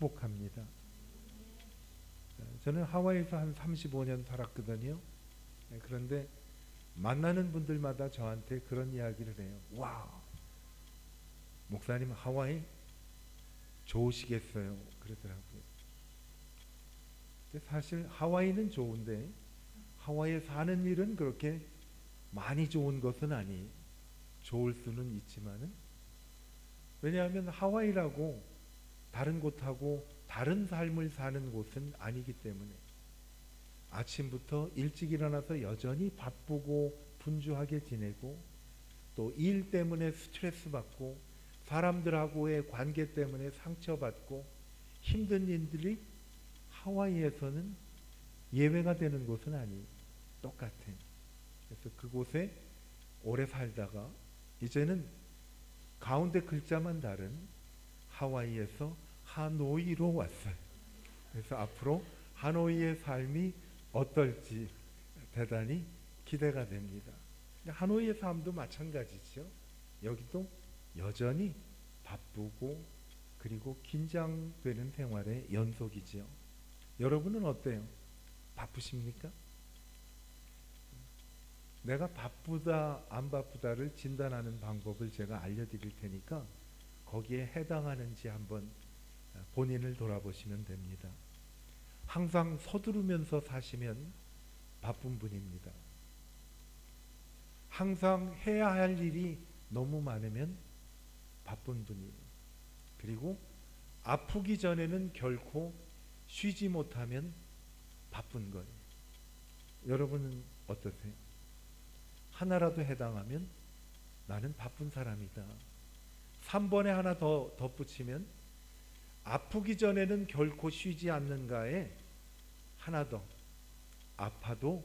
축복합니다. 저는 하와이에서 한 35년 살았거든요. 그런데 만나는 분들마다 저한테 그런 이야기를 해요. 와, 목사님 하와이 좋으시겠어요. 그러더라고요. 근데 사실 하와이는 좋은데 하와이에 사는 일은 그렇게 많이 좋은 것은 아니에요. 좋을 수는 있지만은, 왜냐하면 하와이라고 다른 곳하고 다른 삶을 사는 곳은 아니기 때문에 아침부터 일찍 일어나서 여전히 바쁘고 분주하게 지내고, 또 일 때문에 스트레스 받고 사람들하고의 관계 때문에 상처받고 힘든 일들이 하와이에서는 예외가 되는 곳은 아니에요. 똑같아요. 그래서 그곳에 오래 살다가 이제는 가운데 글자만 다른 하와이에서 하노이로 왔어요. 그래서 앞으로 하노이의 삶이 어떨지 대단히 기대가 됩니다. 하노이의 삶도 마찬가지죠. 여기도 여전히 바쁘고 그리고 긴장되는 생활의 연속이죠. 여러분은 어때요? 바쁘십니까? 내가 바쁘다 안 바쁘다를 진단하는 방법을 제가 알려드릴 테니까 거기에 해당하는지 한번 본인을 돌아보시면 됩니다. 항상 서두르면서 사시면 바쁜 분입니다. 항상 해야 할 일이 너무 많으면 바쁜 분이에요. 그리고 아프기 전에는 결코 쉬지 못하면 바쁜 거예요. 여러분은 어떠세요? 하나라도 해당하면 나는 바쁜 사람이다. 3번에 하나 더 덧붙이면 아프기 전에는 결코 쉬지 않는가에 하나 더, 아파도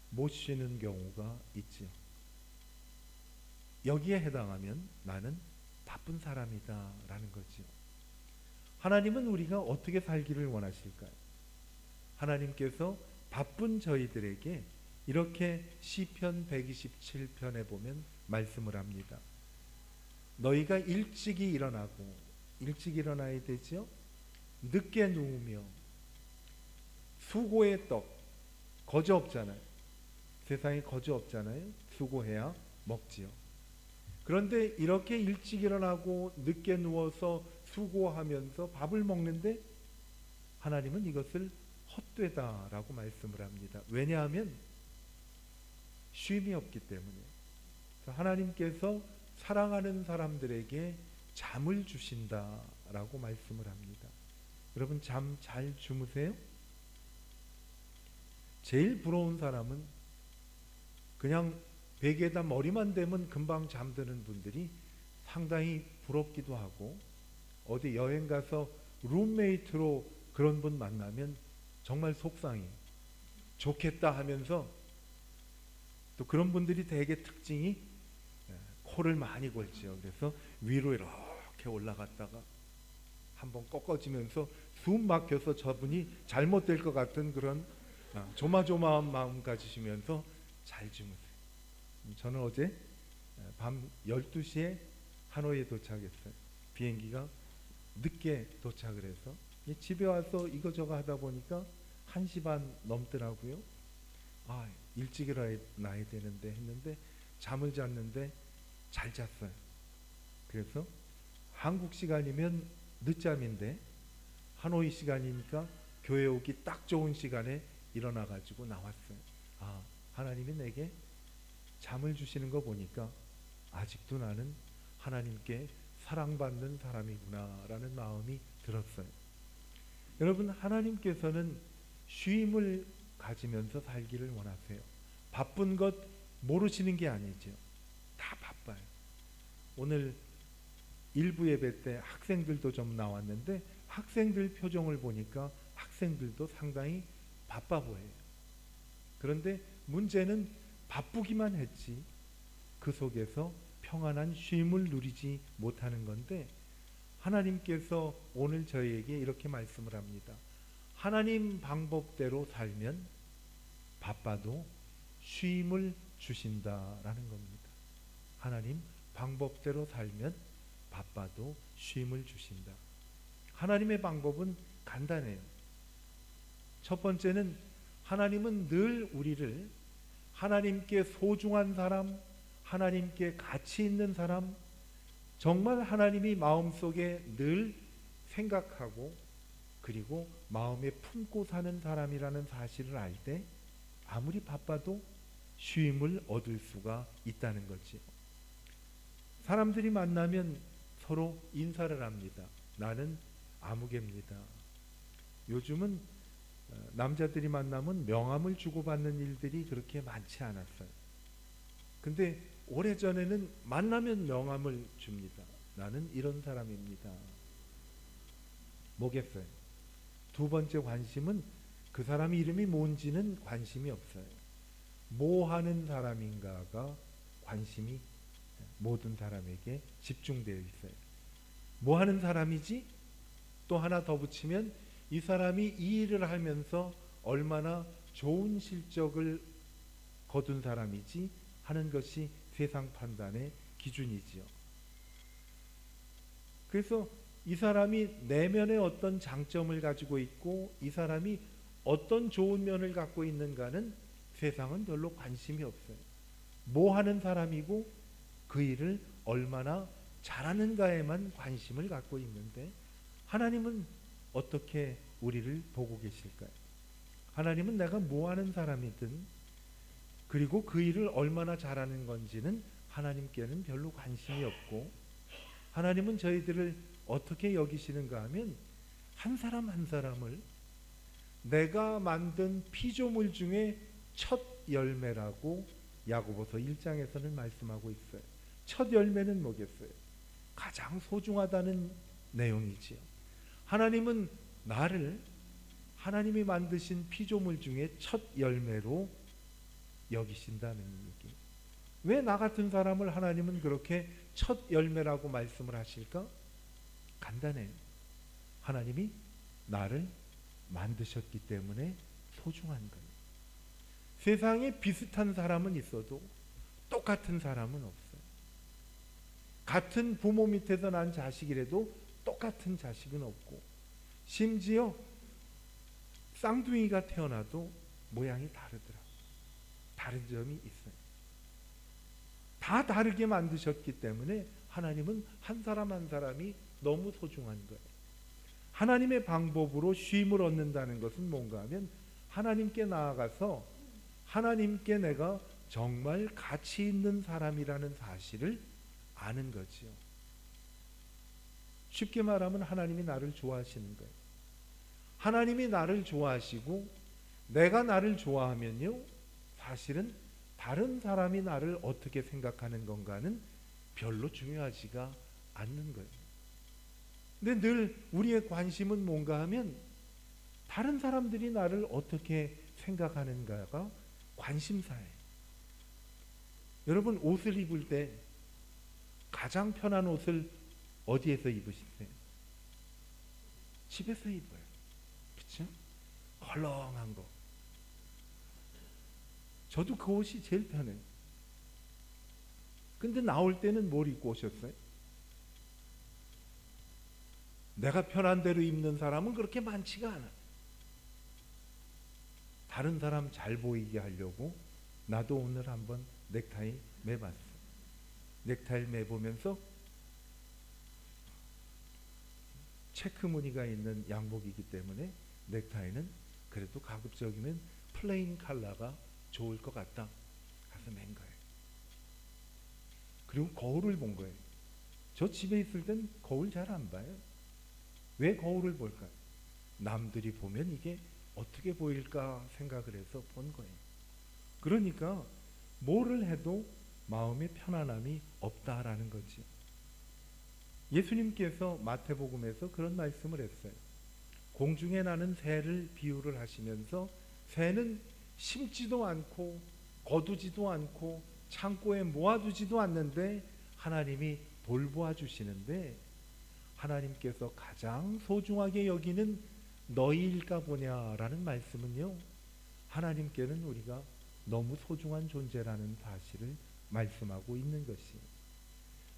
못 쉬는 경우가 있지요. 여기에 해당하면 나는 바쁜 사람이다 라는 거지요. 하나님은 우리가 어떻게 살기를 원하실까요? 하나님께서 바쁜 저희들에게 이렇게 시편 127편에 보면 말씀을 합니다. 너희가 일찍이 일어나고, 일찍 일어나야 되죠. 늦게 누우며 수고의 떡, 거저 없잖아요. 세상에 거저 없잖아요. 수고해야 먹지요. 그런데 이렇게 일찍 일어나고 늦게 누워서 수고하면서 밥을 먹는데 하나님은 이것을 헛되다라고 말씀을 합니다. 왜냐하면 쉼이 없기 때문에. 하나님께서 사랑하는 사람들에게 잠을 주신다라고 말씀을 합니다. 여러분 잠 잘 주무세요? 제일 부러운 사람은 그냥 베개에다 머리만 대면 금방 잠드는 분들이 상당히 부럽기도 하고, 어디 여행 가서 룸메이트로 그런 분 만나면 정말 속상해. 좋겠다 하면서, 또 그런 분들이 되게 특징이 코를 많이 골지요. 그래서 위로 이렇게 올라갔다가 한번 꺾어지면서 숨 막혀서 저분이 잘못될 것 같은 그런 조마조마한 마음 가지시면서 잘 주무세요. 저는 어제 밤 12시에 하노이에 도착했어요. 비행기가 늦게 도착을 해서 집에 와서 이거저거 하다 보니까 1시 반 넘더라고요. 일찍 일어나야 되는데 했는데 잠을 잤는데 잘 잤어요. 그래서 한국 시간이면 늦잠인데 하노이 시간이니까 교회 오기 딱 좋은 시간에 일어나가지고 나왔어요. 하나님이 내게 잠을 주시는 거 보니까 아직도 나는 하나님께 사랑받는 사람이구나 라는 마음이 들었어요. 여러분, 하나님께서는 쉼을 가지면서 살기를 원하세요. 바쁜 것 모르시는 게 아니죠. 다 바빠요. 오늘 일부 예배 때 학생들도 좀 나왔는데 학생들 표정을 보니까 학생들도 상당히 바빠 보여요. 그런데 문제는 바쁘기만 했지 그 속에서 평안한 쉼을 누리지 못하는 건데, 하나님께서 오늘 저희에게 이렇게 말씀을 합니다. 하나님 방법대로 살면 바빠도 쉼을 주신다라는 겁니다. 하나님 방법대로 살면 바빠도 쉼을 주신다. 하나님의 방법은 간단해요. 첫 번째는 하나님은 늘 우리를 하나님께 소중한 사람, 하나님께 가치 있는 사람, 정말 하나님이 마음속에 늘 생각하고 그리고 마음에 품고 사는 사람이라는 사실을 알 때 아무리 바빠도 쉼을 얻을 수가 있다는 거지. 사람들이 만나면 서로 인사를 합니다. 나는 아무개입니다. 요즘은 남자들이 만나면 명함을 주고받는 일들이 그렇게 많지 않았어요. 근데 오래전에는 만나면 명함을 줍니다. 나는 이런 사람입니다. 뭐겠어요? 두 번째 관심은 그 사람 이름이 뭔지는 관심이 없어요. 뭐 하는 사람인가가 관심이 모든 사람에게 집중되어 있어요. 뭐 하는 사람이지? 또 하나 더 붙이면 이 사람이 이 일을 하면서 얼마나 좋은 실적을 거둔 사람이지 하는 것이 세상 판단의 기준이지요. 그래서 이 사람이 내면에 어떤 장점을 가지고 있고 이 사람이 어떤 좋은 면을 갖고 있는가는 세상은 별로 관심이 없어요. 뭐 하는 사람이고 그 일을 얼마나 잘하는가에만 관심을 갖고 있는데 하나님은 어떻게 우리를 보고 계실까요? 하나님은 내가 뭐 하는 사람이든 그리고 그 일을 얼마나 잘하는 건지는 하나님께는 별로 관심이 없고 하나님은 저희들을 어떻게 여기시는가 하면 한 사람 한 사람을 내가 만든 피조물 중에 첫 열매라고 야고보서 1장에서는 말씀하고 있어요. 첫 열매는 뭐겠어요? 가장 소중하다는 내용이지요. 하나님은 나를 하나님이 만드신 피조물 중에 첫 열매로 여기신다는 얘기. 왜 나 같은 사람을 하나님은 그렇게 첫 열매라고 말씀을 하실까? 간단해요. 하나님이 나를 만드셨기 때문에 소중한 거예요. 세상에 비슷한 사람은 있어도 똑같은 사람은 없어요. 같은 부모 밑에서 난 자식이라도 똑같은 자식은 없고 심지어 쌍둥이가 태어나도 모양이 다르더라고요. 다른 점이 있어요. 다 다르게 만드셨기 때문에 하나님은 한 사람 한 사람이 너무 소중한 거예요. 하나님의 방법으로 쉼을 얻는다는 것은 뭔가 하면 하나님께 나아가서 하나님께 내가 정말 가치 있는 사람이라는 사실을 아는 거지요. 쉽게 말하면 하나님이 나를 좋아하시는 거예요. 하나님이 나를 좋아하시고 내가 나를 좋아하면요, 사실은 다른 사람이 나를 어떻게 생각하는 건가는 별로 중요하지가 않는 거예요. 근데 늘 우리의 관심은 뭔가 하면 다른 사람들이 나를 어떻게 생각하는가가 관심사예요. 여러분 옷을 입을 때 가장 편한 옷을 어디에서 입으시세요? 집에서 입어요. 그렇죠? 헐렁한 거. 저도 그 옷이 제일 편해요. 근데 나올 때는 뭘 입고 오셨어요? 내가 편한 대로 입는 사람은 그렇게 많지가 않아. 다른 사람 잘 보이게 하려고 나도 오늘 한번 넥타이 매봤어. 넥타이 매보면서 체크 무늬가 있는 양복이기 때문에 넥타이는 그래도 가급적이면 플레인 컬러가 좋을 것 같다. 가서 맨 거예요. 그리고 거울을 본 거예요. 저 집에 있을 땐 거울 잘 안 봐요. 왜 거울을 볼까요? 남들이 보면 이게 어떻게 보일까 생각을 해서 본 거예요. 그러니까 뭐를 해도 마음의 편안함이 없다라는 거지. 예수님께서 마태복음에서 그런 말씀을 했어요. 공중에 나는 새를 비유를 하시면서 새는 심지도 않고 거두지도 않고 창고에 모아두지도 않는데 하나님이 돌보아 주시는데 하나님께서 가장 소중하게 여기는 너희일까 보냐라는 말씀은요, 하나님께는 우리가 너무 소중한 존재라는 사실을 말씀하고 있는 것이.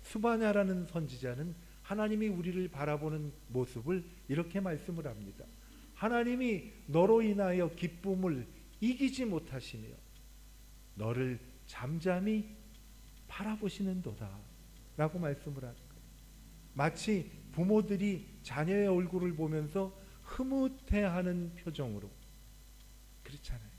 스바냐라는 선지자는 하나님이 우리를 바라보는 모습을 이렇게 말씀을 합니다. 하나님이 너로 인하여 기쁨을 이기지 못하시며 너를 잠잠히 바라보시는도다 라고 말씀을 하는 거예요. 마치 부모들이 자녀의 얼굴을 보면서 흐뭇해하는 표정으로, 그렇잖아요.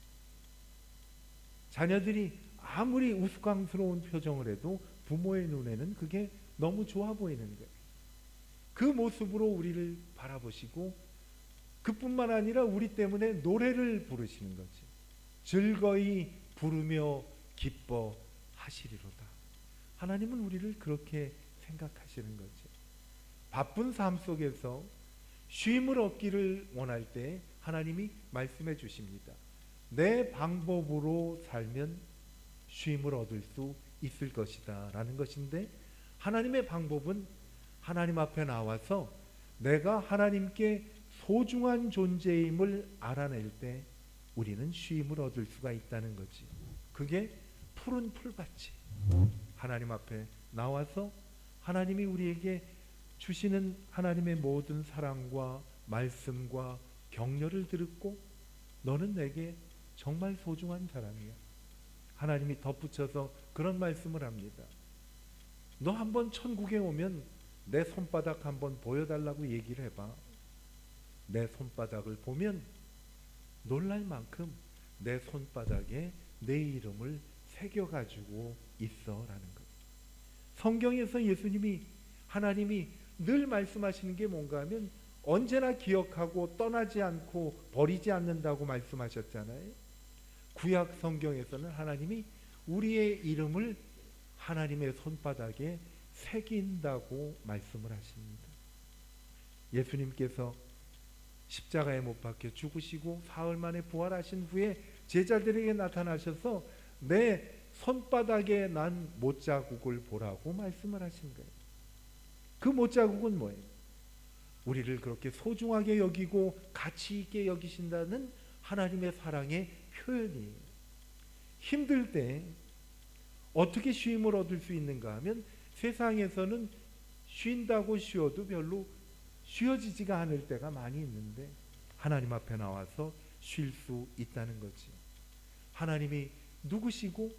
자녀들이 아무리 우스꽝스러운 표정을 해도 부모의 눈에는 그게 너무 좋아 보이는 거예요. 그 모습으로 우리를 바라보시고 그뿐만 아니라 우리 때문에 노래를 부르시는 거지. 즐거이 부르며 기뻐하시리로다. 하나님은 우리를 그렇게 생각하시는 거죠. 바쁜 삶 속에서 쉼을 얻기를 원할 때 하나님이 말씀해 주십니다. 내 방법으로 살면 쉼을 얻을 수 있을 것이다 라는 것인데, 하나님의 방법은 하나님 앞에 나와서 내가 하나님께 소중한 존재임을 알아낼 때 우리는 쉼을 얻을 수가 있다는 거지. 그게 푸른 풀밭이 하나님 앞에 나와서 하나님이 우리에게 주시는 하나님의 모든 사랑과 말씀과 격려를 듣고 너는 내게 정말 소중한 사람이야. 하나님이 덧붙여서 그런 말씀을 합니다. 너 한번 천국에 오면 내 손바닥 한번 보여달라고 얘기를 해봐. 내 손바닥을 보면 놀랄 만큼 내 손바닥에 내 이름을 새겨가지고 있어라는 것. 성경에서 예수님이, 하나님이 늘 말씀하시는 게 뭔가 하면 언제나 기억하고 떠나지 않고 버리지 않는다고 말씀하셨잖아요. 구약 성경에서는 하나님이 우리의 이름을 하나님의 손바닥에 새긴다고 말씀을 하십니다. 예수님께서 십자가에 못 박혀 죽으시고 사흘 만에 부활하신 후에 제자들에게 나타나셔서 내 손바닥에 난 못자국을 보라고 말씀을 하신 거예요. 그 못자국은 뭐예요? 우리를 그렇게 소중하게 여기고 가치 있게 여기신다는 하나님의 사랑의 표현이에요. 힘들 때 어떻게 쉼을 얻을 수 있는가 하면 세상에서는 쉰다고 쉬어도 별로 쉬어지지가 않을 때가 많이 있는데 하나님 앞에 나와서 쉴 수 있다는 거지. 하나님이 누구시고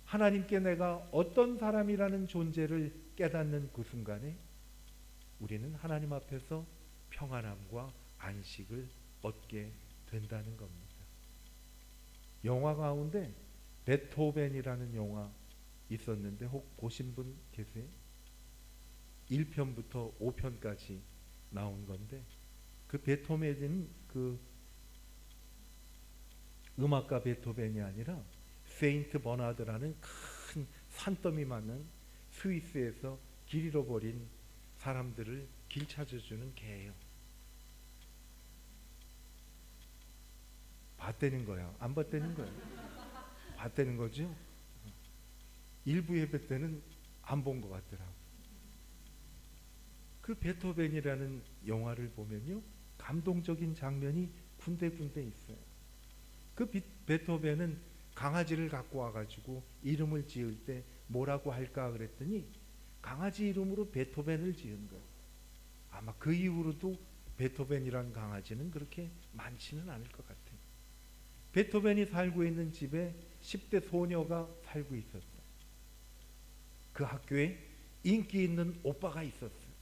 하나님께 내가 어떤 사람이라는 존재를 깨닫는 그 순간에 우리는 하나님 앞에서 평안함과 안식을 얻게 된다는 겁니다. 영화 가운데 베토벤이라는 영화 있었는데 혹 보신 분 계세요? 1편부터 5편까지 나온 건데, 그 베토벤은 그 음악가 베토벤이 아니라 세인트 버나드라는 큰 산더미 많은 스위스에서 길 잃어버린 사람들을 길 찾아주는 개예요. 봤다는 거야? 안 봤다는 거야? 봤다는 거죠? 일부 예배 때는 안 본 것 같더라고. 그 베토벤이라는 영화를 보면요, 감동적인 장면이 군데군데 있어요. 그 베토벤은 강아지를 갖고 와가지고 이름을 지을 때 뭐라고 할까 그랬더니 강아지 이름으로 베토벤을 지은 거예요. 아마 그 이후로도 베토벤이란 강아지는 그렇게 많지는 않을 것 같아요. 베토벤이 살고 있는 집에 10대 소녀가 살고 있었어요. 그 학교에 인기 있는 오빠가 있었어요.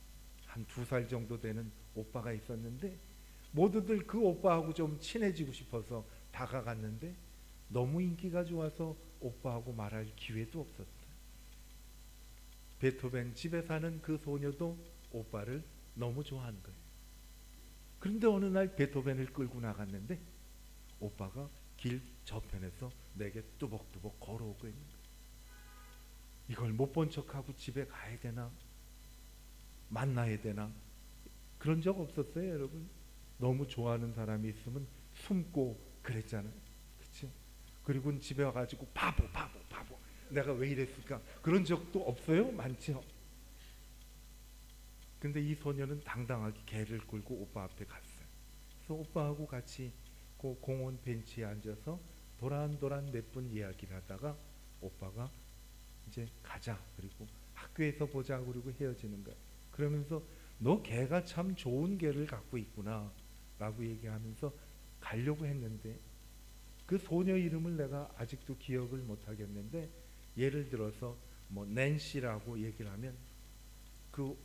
한 2살 정도 되는 오빠가 있었는데 모두들 그 오빠하고 좀 친해지고 싶어서 다가갔는데 너무 인기가 좋아서 오빠하고 말할 기회도 없었어요. 베토벤 집에 사는 그 소녀도 오빠를 너무 좋아한 거예요. 그런데 어느 날 베토벤을 끌고 나갔는데 오빠가 길 저편에서 내게 뚜벅뚜벅 걸어오고 있는 거예요. 이걸 못 본 척하고 집에 가야 되나? 만나야 되나? 그런 적 없었어요, 여러분? 너무 좋아하는 사람이 있으면 숨고 그랬잖아요. 그렇죠? 그리고 집에 와가지고 바보 내가 왜 이랬을까? 그런 적도 없어요? 많죠? 근데 이 소녀는 당당하게 개를 끌고 오빠 앞에 갔어요. 그래서 오빠하고 같이 그 공원 벤치에 앉아서 도란도란 몇 분 이야기를 하다가 오빠가 이제 가자, 그리고 학교에서 보자, 그리고 헤어지는 거예요. 그러면서 너 개가 참 좋은 개를 갖고 있구나 라고 얘기하면서 가려고 했는데, 그 소녀 이름을 내가 아직도 기억을 못 하겠는데, 예를 들어서 뭐 낸시라고 얘기를 하면 그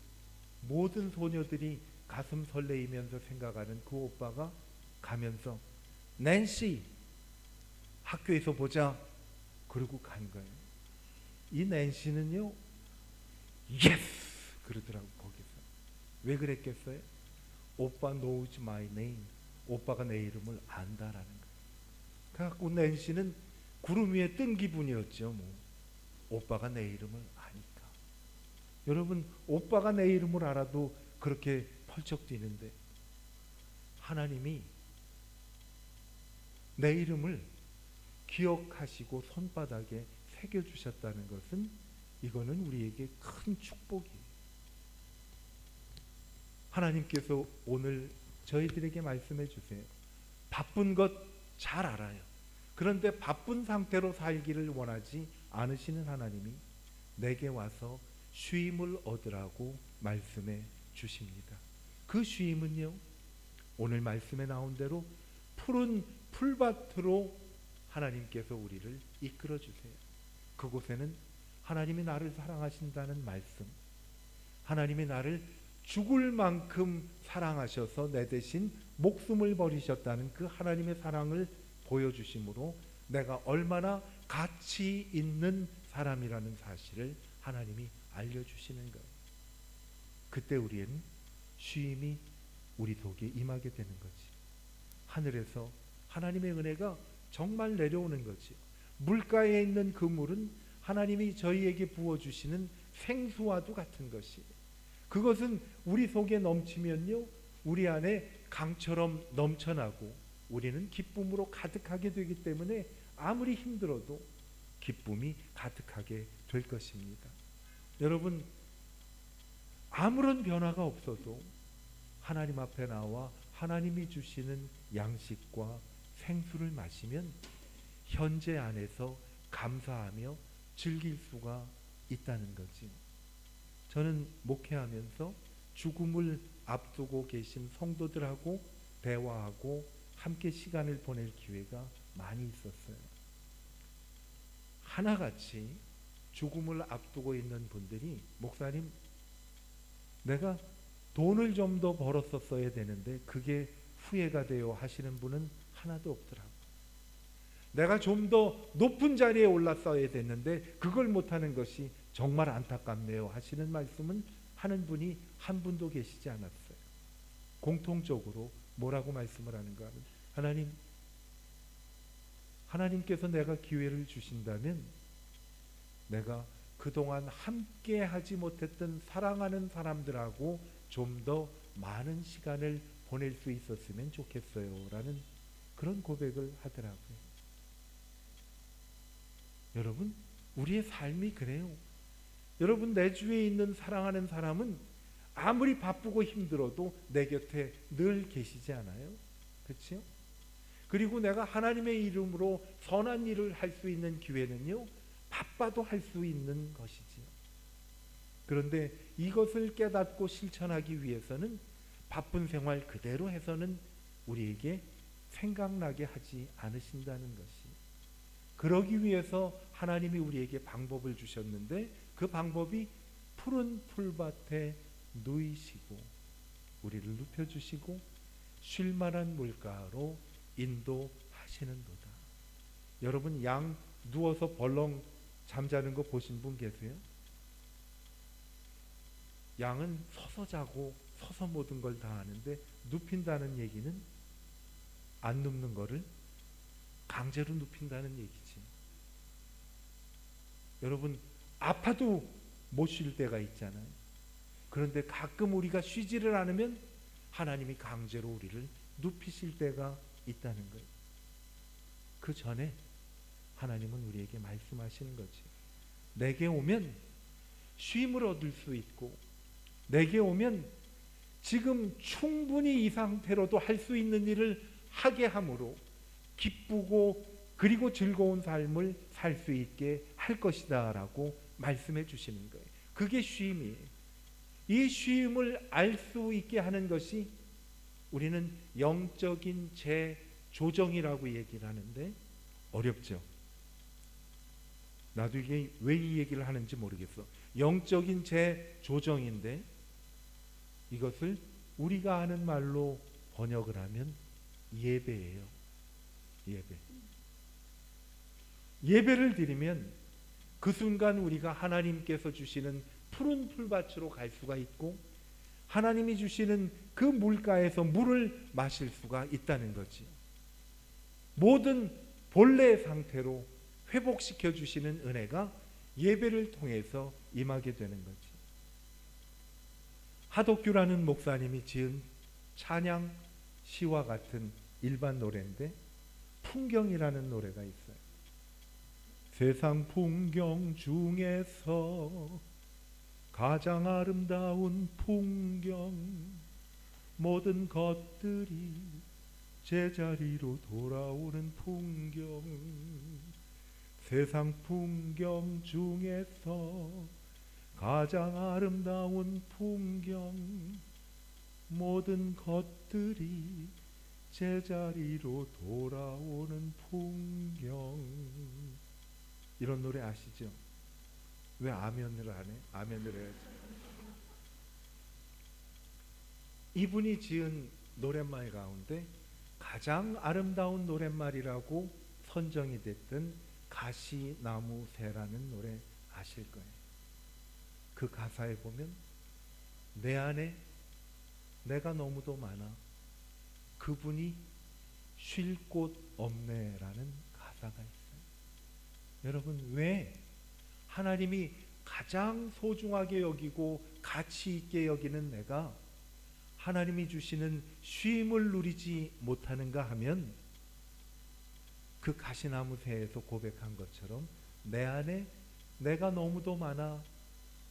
모든 소녀들이 가슴 설레이면서 생각하는 그 오빠가 가면서 낸시 학교에서 보자 그러고 간 거예요. 이 낸시는요 예스 그러더라고. 거기서 왜 그랬겠어요? 오빠 knows my name, 오빠가 내 이름을 안다라는 거예요. 그래갖고 낸시는 구름 위에 뜬 기분이었죠. 뭐 오빠가 내 이름을 아니까. 여러분, 오빠가 내 이름을 알아도 그렇게 펄쩍 뛰는데, 하나님이 내 이름을 기억하시고 손바닥에 새겨주셨다는 것은, 이거는 우리에게 큰 축복이에요. 하나님께서 오늘 저희들에게 말씀해 주세요. 바쁜 것 잘 알아요. 그런데 바쁜 상태로 살기를 원하지 않으시는 하나님이 내게 와서 쉼을 얻으라고 말씀해 주십니다. 그 쉼은요, 오늘 말씀에 나온 대로 푸른 풀밭으로 하나님께서 우리를 이끌어 주세요. 그곳에는 하나님이 나를 사랑하신다는 말씀, 하나님이 나를 죽을 만큼 사랑하셔서 내 대신 목숨을 버리셨다는 그 하나님의 사랑을 보여주심으로 내가 얼마나 가치 있는 사람이라는 사실을 하나님이 알려주시는 거예요. 그때 우리는 쉼이 우리 속에 임하게 되는 거지. 하늘에서 하나님의 은혜가 정말 내려오는 거지. 물가에 있는 그 물은 하나님이 저희에게 부어주시는 생수와도 같은 것이, 그것은 우리 속에 넘치면요, 우리 안에 강처럼 넘쳐나고 우리는 기쁨으로 가득하게 되기 때문에 아무리 힘들어도 기쁨이 가득하게 될 것입니다. 여러분, 아무런 변화가 없어도 하나님 앞에 나와 하나님이 주시는 양식과 생수를 마시면 현재 안에서 감사하며 즐길 수가 있다는 거지. 저는 목회하면서 죽음을 앞두고 계신 성도들하고 대화하고 함께 시간을 보낼 기회가 많이 있었어요. 하나같이 죽음을 앞두고 있는 분들이, 목사님, 내가 돈을 좀 더 벌었었어야 되는데 그게 후회가 돼요 하시는 분은 하나도 없더라고요. 내가 좀 더 높은 자리에 올랐어야 됐는데 그걸 못하는 것이 정말 안타깝네요 하시는 말씀은 하는 분이 한 분도 계시지 않았어요. 공통적으로 뭐라고 말씀을 하는가 하면, 하나님께서 내가 기회를 주신다면 내가 그동안 함께 하지 못했던 사랑하는 사람들하고 좀 더 많은 시간을 보낼 수 있었으면 좋겠어요 라는 그런 고백을 하더라고요. 여러분, 우리의 삶이 그래요. 여러분, 내 주위에 있는 사랑하는 사람은 아무리 바쁘고 힘들어도 내 곁에 늘 계시지 않아요? 그렇죠? 그리고 내가 하나님의 이름으로 선한 일을 할 수 있는 기회는요, 바빠도 할 수 있는 것이지요. 그런데 이것을 깨닫고 실천하기 위해서는 바쁜 생활 그대로 해서는 우리에게 생각나게 하지 않으신다는 것이, 그러기 위해서 하나님이 우리에게 방법을 주셨는데, 그 방법이 푸른 풀밭에 누이시고 우리를 눕혀주시고 쉴만한 물가로 인도하시는도다. 여러분, 양 누워서 벌렁 잠자는 거 보신 분 계세요? 양은 서서 자고 서서 모든 걸 다 하는데, 눕힌다는 얘기는 안 눕는 거를 강제로 눕힌다는 얘기지. 여러분, 아파도 못 쉴 때가 있잖아요. 그런데 가끔 우리가 쉬지를 않으면 하나님이 강제로 우리를 눕히실 때가 있다는 거예요. 그 전에 하나님은 우리에게 말씀하시는 거지. 내게 오면 쉼을 얻을 수 있고, 내게 오면 지금 충분히 이 상태로도 할 수 있는 일을 하게 함으로 기쁘고 그리고 즐거운 삶을 살 수 있게 할 것이다 라고 말씀해 주시는 거예요. 그게 쉼이에요. 이 쉼을 알 수 있게 하는 것이 우리는 영적인 재조정이라고 얘기를 하는데 어렵죠. 나도 이게 왜 이 얘기를 하는지 모르겠어. 영적인 재조정인데 이것을 우리가 하는 말로 번역을 하면 예배예요. 예배. 예배를 드리면 그 순간 우리가 하나님께서 주시는 푸른 풀밭으로 갈 수가 있고 하나님이 주시는 그 물가에서 물을 마실 수가 있다는 거지. 모든 본래 상태로 회복시켜 주시는 은혜가 예배를 통해서 임하게 되는 거지. 하독규라는 목사님이 지은 찬양 시와 같은 일반 노래인데 풍경이라는 노래가 있어요. 세상 풍경 중에서 가장 아름다운 풍경, 모든 것들이 제자리로 돌아오는 풍경. 세상 풍경 중에서 가장 아름다운 풍경, 모든 것들이 제자리로 돌아오는 풍경. 이런 노래 아시죠? 왜 아멘을 안 해? 아멘을 해야지. 이분이 지은 노랫말 가운데 가장 아름다운 노랫말이라고 선정이 됐던 가시나무새라는 노래 아실 거예요. 그 가사에 보면 내 안에 내가 너무도 많아 그분이 쉴 곳 없네라는 가사가 있어요. 여러분, 왜 하나님이 가장 소중하게 여기고 가치 있게 여기는 내가 하나님이 주시는 쉼을 누리지 못하는가 하면 그 가시나무새에서 고백한 것처럼 내 안에 내가 너무도 많아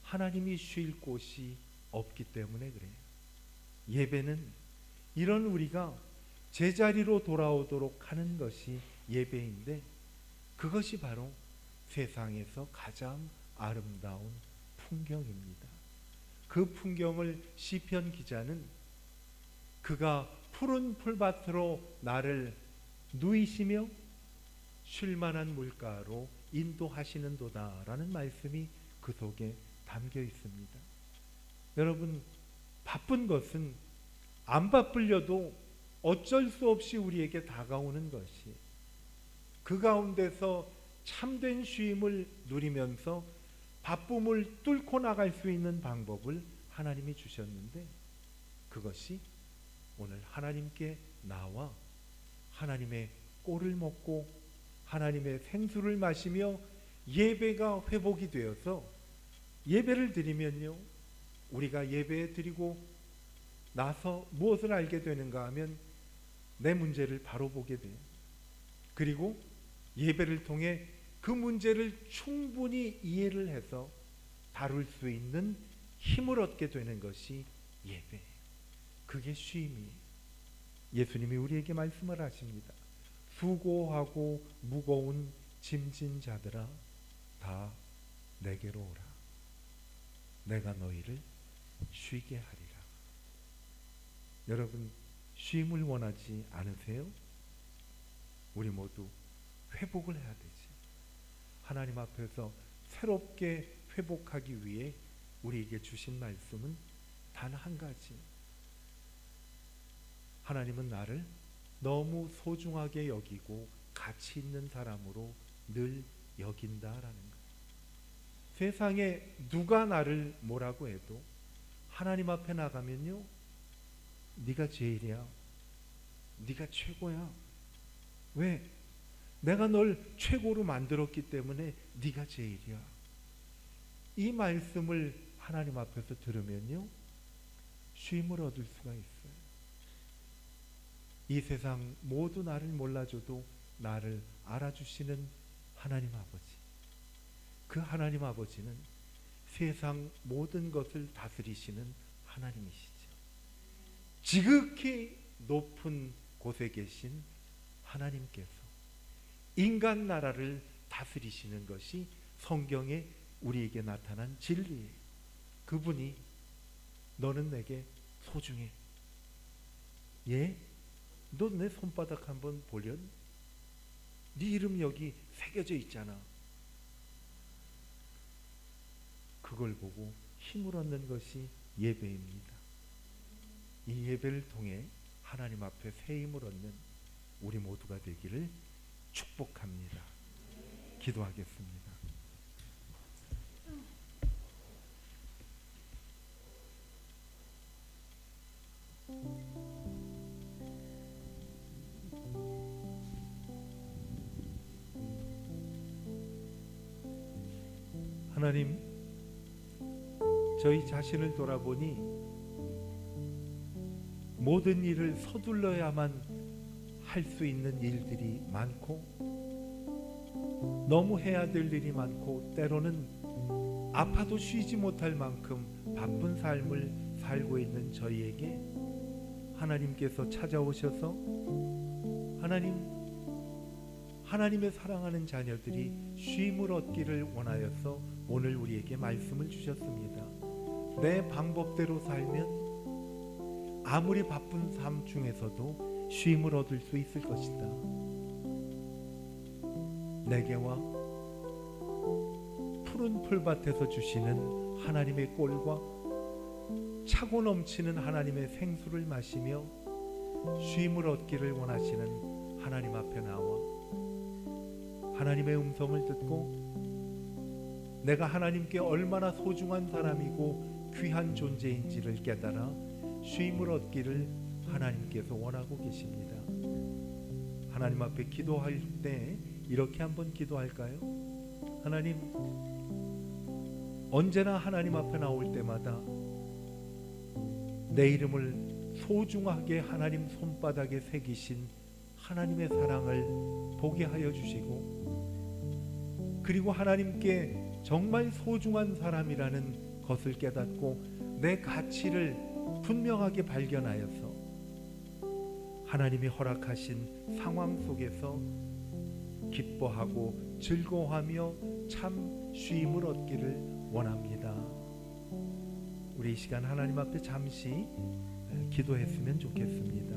하나님이 쉴 곳이 없기 때문에 그래요. 예배는 이런 우리가 제자리로 돌아오도록 하는 것이 예배인데 그것이 바로 세상에서 가장 아름다운 풍경입니다. 그 풍경을 시편 기자는 그가 푸른 풀밭으로 나를 누이시며 쉴만한 물가로 인도하시는도다라는 말씀이 그 속에 담겨 있습니다. 여러분, 바쁜 것은 안 바쁘려도 어쩔 수 없이 우리에게 다가오는 것이 그 가운데서 참된 쉼을 누리면서 바쁨을 뚫고 나갈 수 있는 방법을 하나님이 주셨는데 그것이 오늘 하나님께 나와 하나님의 꼴을 먹고 하나님의 생수를 마시며 예배가 회복이 되어서 예배를 드리면요, 우리가 예배 드리고 나서 무엇을 알게 되는가 하면 내 문제를 바로 보게 돼요. 그리고 예배를 통해 그 문제를 충분히 이해를 해서 다룰 수 있는 힘을 얻게 되는 것이 예배예요. 그게 쉼이에요. 예수님이 우리에게 말씀을 하십니다. 수고하고 무거운 짐진 자들아 다 내게로 오라. 내가 너희를 쉬게 하리라. 여러분, 쉼을 원하지 않으세요? 우리 모두 회복을 해야 되지. 하나님 앞에서 새롭게 회복하기 위해 우리에게 주신 말씀은 단 한 가지. 하나님은 나를 너무 소중하게 여기고 가치 있는 사람으로 늘 여긴다라는 것. 세상에 누가 나를 뭐라고 해도 하나님 앞에 나가면요, 네가 제일이야. 네가 최고야. 왜? 내가 널 최고로 만들었기 때문에 네가 제일이야. 이 말씀을 하나님 앞에서 들으면요, 쉼을 얻을 수가 있어요. 이 세상 모두 나를 몰라줘도 나를 알아주시는 하나님 아버지, 그 하나님 아버지는 세상 모든 것을 다스리시는 하나님이시죠. 지극히 높은 곳에 계신 하나님께서 인간 나라를 다스리시는 것이 성경에 우리에게 나타난 진리예요. 그분이 너는 내게 소중해. 예? 너 내 손바닥 한번 보련? 네 이름 여기 새겨져 있잖아. 그걸 보고 힘을 얻는 것이 예배입니다. 이 예배를 통해 하나님 앞에 새 힘을 얻는 우리 모두가 되기를 축복합니다. 기도하겠습니다. 하나님, 저희 자신을 돌아보니 모든 일을 서둘러야만 할 수 있는 일들이 많고, 너무 해야 될 일이 많고, 때로는 아파도 쉬지 못할 만큼 바쁜 삶을 살고 있는 저희에게 하나님께서 찾아오셔서 하나님의 사랑하는 자녀들이 쉼을 얻기를 원하여서 오늘 우리에게 말씀을 주셨습니다. 내 방법대로 살면 아무리 바쁜 삶 중에서도 쉼을 얻을 수 있을 것이다. 내게와 푸른 풀밭에서 주시는 하나님의 꼴과 차고 넘치는 하나님의 생수를 마시며 쉼을 얻기를 원하시는 하나님 앞에 나와 하나님의 음성을 듣고 내가 하나님께 얼마나 소중한 사람이고 귀한 존재인지를 깨달아 쉼을 얻기를 하나님께서 원하고 계십니다. 하나님 앞에 기도할 때 이렇게 한번 기도할까요? 하나님, 언제나 하나님 앞에 나올 때마다 내 이름을 소중하게 하나님 손바닥에 새기신 하나님의 사랑을 보게 하여 주시고, 그리고 하나님께 정말 소중한 사람이라는 것을 깨닫고 내 가치를 분명하게 발견하여서 하나님이 허락하신 상황 속에서 기뻐하고 즐거워하며 참 쉼을 얻기를 원합니다. 우리 이 시간 하나님 앞에 잠시 기도했으면 좋겠습니다.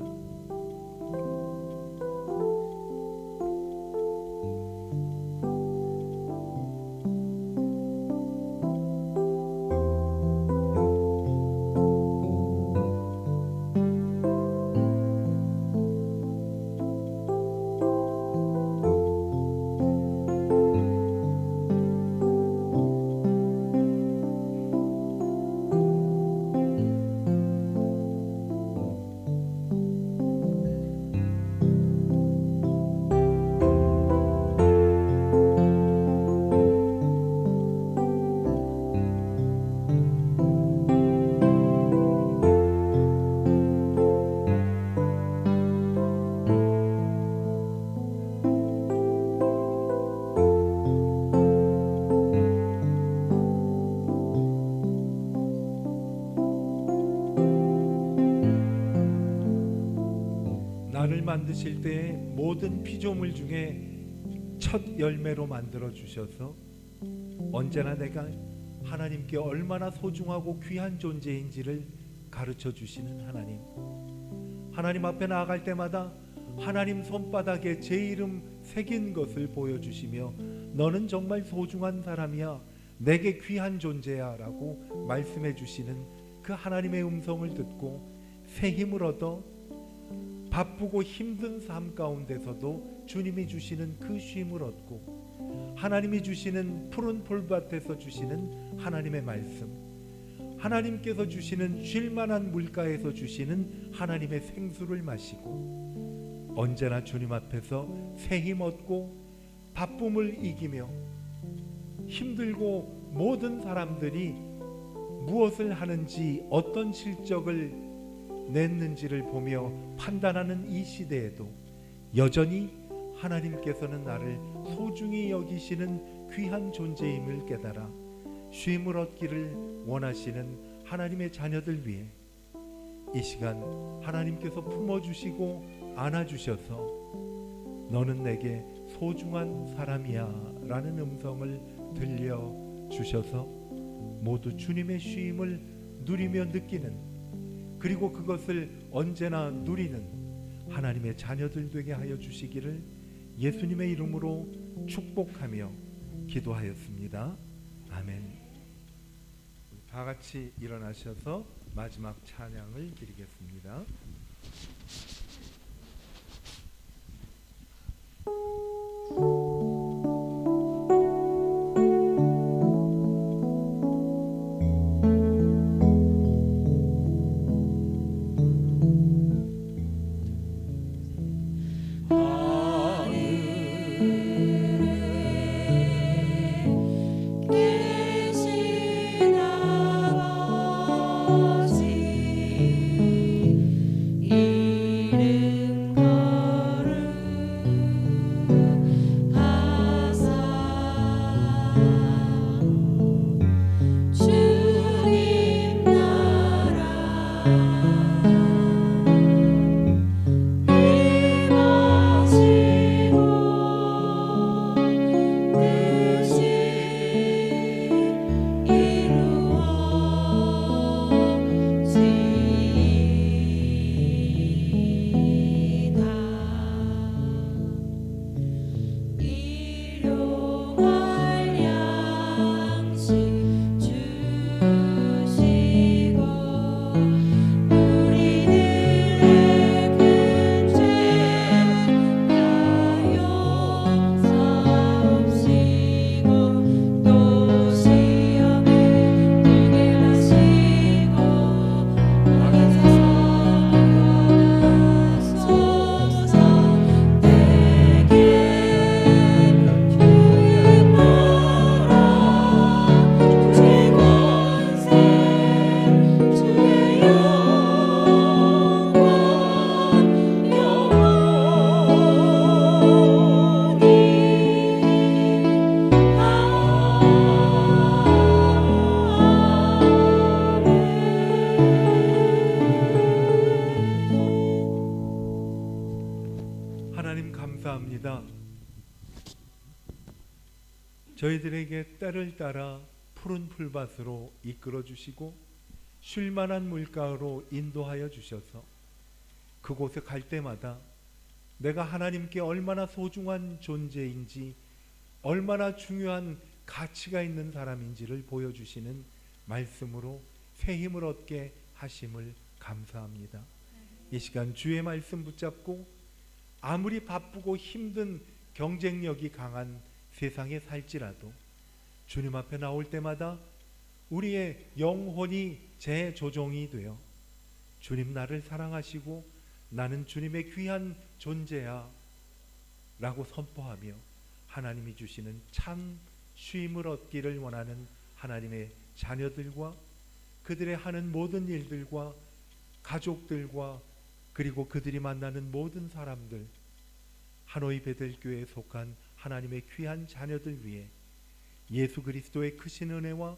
나를 만드실 때에 모든 피조물 중에 첫 열매로 만들어 주셔서 언제나 내가 하나님께 얼마나 소중하고 귀한 존재인지를 가르쳐 주시는 하나님. 하나님 앞에 나아갈 때마다 하나님 손바닥에 제 이름 새긴 것을 보여주시며 너는 정말 소중한 사람이야, 내게 귀한 존재야 라고 말씀해 주시는 그 하나님의 음성을 듣고 새 힘을 얻어 바쁘고 힘든 삶 가운데서도 주님이 주시는 그 쉼을 얻고, 하나님이 주시는 푸른 풀밭에서 주시는 하나님의 말씀, 하나님께서 주시는 쉴만한 물가에서 주시는 하나님의 생수를 마시고 언제나 주님 앞에서 새 힘 얻고 바쁨을 이기며 힘들고 모든 사람들이 무엇을 하는지 어떤 실적을 냈는지를 보며 판단하는 이 시대에도 여전히 하나님께서는 나를 소중히 여기시는 귀한 존재임을 깨달아 쉼을 얻기를 원하시는 하나님의 자녀들 위해 이 시간 하나님께서 품어주시고 안아주셔서 너는 내게 소중한 사람이야 라는 음성을 들려주셔서 모두 주님의 쉼을 누리며 느끼는, 그리고 그것을 언제나 누리는 하나님의 자녀들 되게 하여 주시기를 예수님의 이름으로 축복하며 기도하였습니다. 아멘. 다 같이 일어나셔서 마지막 찬양을 드리겠습니다. 감사합니다. 저희들에게 때를 따라 푸른 풀밭으로 이끌어 주시고 쉴만한 물가로 인도하여 주셔서 그곳에 갈 때마다 내가 하나님께 얼마나 소중한 존재인지, 얼마나 중요한 가치가 있는 사람인지를 보여주시는 말씀으로 새 힘을 얻게 하심을 감사합니다. 이 시간 주의 말씀 붙잡고 아무리 바쁘고 힘든 경쟁력이 강한 세상에 살지라도 주님 앞에 나올 때마다 우리의 영혼이 재조정이 되어 주님 나를 사랑하시고 나는 주님의 귀한 존재야 라고 선포하며 하나님이 주시는 참 쉼을 얻기를 원하는 하나님의 자녀들과 그들의 하는 모든 일들과 가족들과 그리고 그들이 만나는 모든 사람들, 하노이 베들교회에 속한 하나님의 귀한 자녀들 위해 예수 그리스도의 크신 은혜와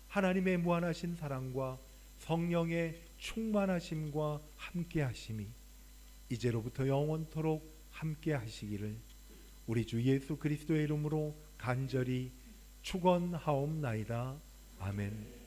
하나님의 무한하신 사랑과 성령의 충만하심과 함께하심이 이제로부터 영원토록 함께하시기를 우리 주 예수 그리스도의 이름으로 간절히 축원하옵나이다. 아멘.